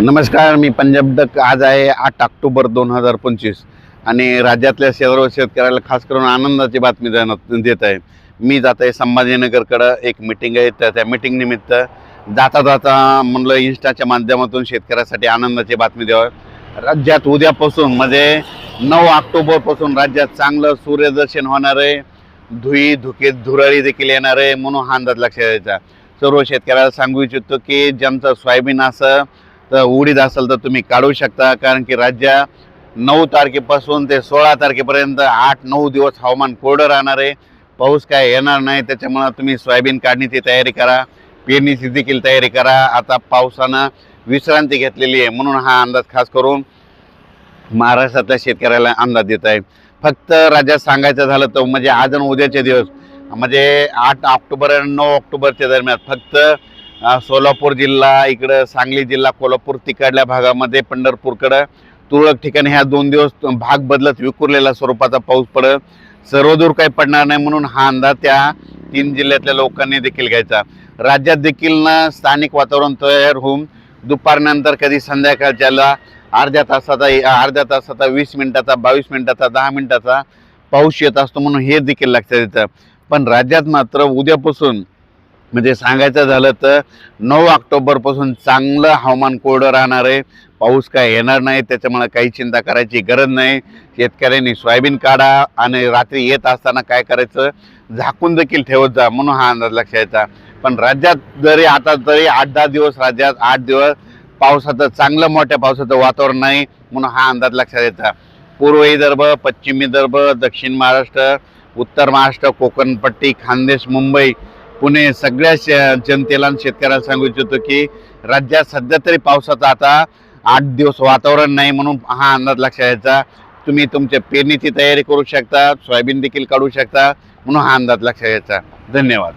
नमस्कार, मी पंजाब डक. आज आहे 8 ऑक्टोबर 2025 आणि राज्यातल्या सर्व शेतकऱ्याला खास करून आनंदाची बातमी देत आहे. मी जात आहे संभाजीनगरकडं. एक मीटिंग आहे, त्या मीटिंग निमित्त जाता जाता म्हणलं इंस्टाच्या माध्यमातून शेतकऱ्यासाठी आनंदाची बातमी द्यावी. राज्यात उद्यापासून म्हणजे 9 ऑक्टोबरपासून राज्यात चांगलं सूर्यदर्शन होणार आहे. धुराळी देखील येणार आहे, म्हणून हा अंदाज लक्षात द्यायचा. सर्व शेतकऱ्याला सांगू इच्छितो की ज्यांचं सोयाबीन असं तर उडीद असेल तर तुम्ही काढू शकता, कारण की राज्यात 9 तारखेपासून ते 16 तारखेपर्यंत 8-9 दिवस हवामान कोरडं राहणार आहे. पाऊस काय येणार नाही, त्याच्यामुळे तुम्ही सोयाबीन काढण्याची तयारी करा, पेरणीची देखील तयारी करा. आता पावसानं विश्रांती घेतलेली आहे, म्हणून हा अंदाज खास करून महाराष्ट्रातल्या शेतकऱ्याला अंदाज देत आहे. फक्त राज्यात सांगायचं झालं तर म्हणजे आज आणि उद्याचे दिवस म्हणजे 8 ऑक्टोबर आणि 9 ऑक्टोबरच्या दरम्यान फक्त सोलापूर जिल्हा, इकडं सांगली जिल्हा, कोल्हापूर तिकडल्या भागामध्ये, पंढरपूरकडं तुरळक ठिकाणी ह्या 2 दिवस भाग बदलत विखुरलेला स्वरूपाचा पाऊस पडत. सर्वदूर काही पडणार नाही, म्हणून हा अंदाज त्या 3 जिल्ह्यातल्या लोकांनी देखील घ्यायचा. राज्यात देखील ना स्थानिक वातावरण तयार होऊन दुपारनंतर कधी संध्याकाळच्याला अर्ध्या तासाचा 20 मिनिटाचा, 22 मिनिटाचा, 10 मिनिटाचा पाऊस येत असतो, म्हणून हे देखील लक्षात येतं. पण राज्यात मात्र उद्यापासून म्हणजे सांगायचं झालं तर 9 ऑक्टोबरपासून चांगलं हवामान कोरडं राहणार आहे. पाऊस काय येणार नाही, त्याच्यामुळे काही चिंता करायची गरज नाही. शेतकऱ्यांनी सोयाबीन काढा आणि रात्री येत असताना काय करायचं, झाकून देखील ठेवत जा, म्हणून हा अंदाज लक्षात यायचा. पण राज्यात जरी आता तरी 8-10 दिवस राज्यात 8 दिवस पावसाचं चांगलं मोठ्या पावसाचं वातावरण नाही, म्हणून हा अंदाज लक्षात येता. पूर्व विदर्भ, पश्चिम विदर्भ, दक्षिण महाराष्ट्र, उत्तर महाराष्ट्र, कोकणपट्टी, खानदेश, मुंबई, पुणे सगळ्या जनतेला शेतकऱ्याला सांगू इच्छितो की राज्यात सध्या तरी पावसाचं आता 8 दिवस वातावरण नाही, म्हणून हा अंदाज लक्षात यायचा. तुम्ही तुमच्या पेरणीची तयारी करू शकता, सोयाबीन देखील काढू शकता, म्हणून हा अंदाज लक्षात यायचा. धन्यवाद.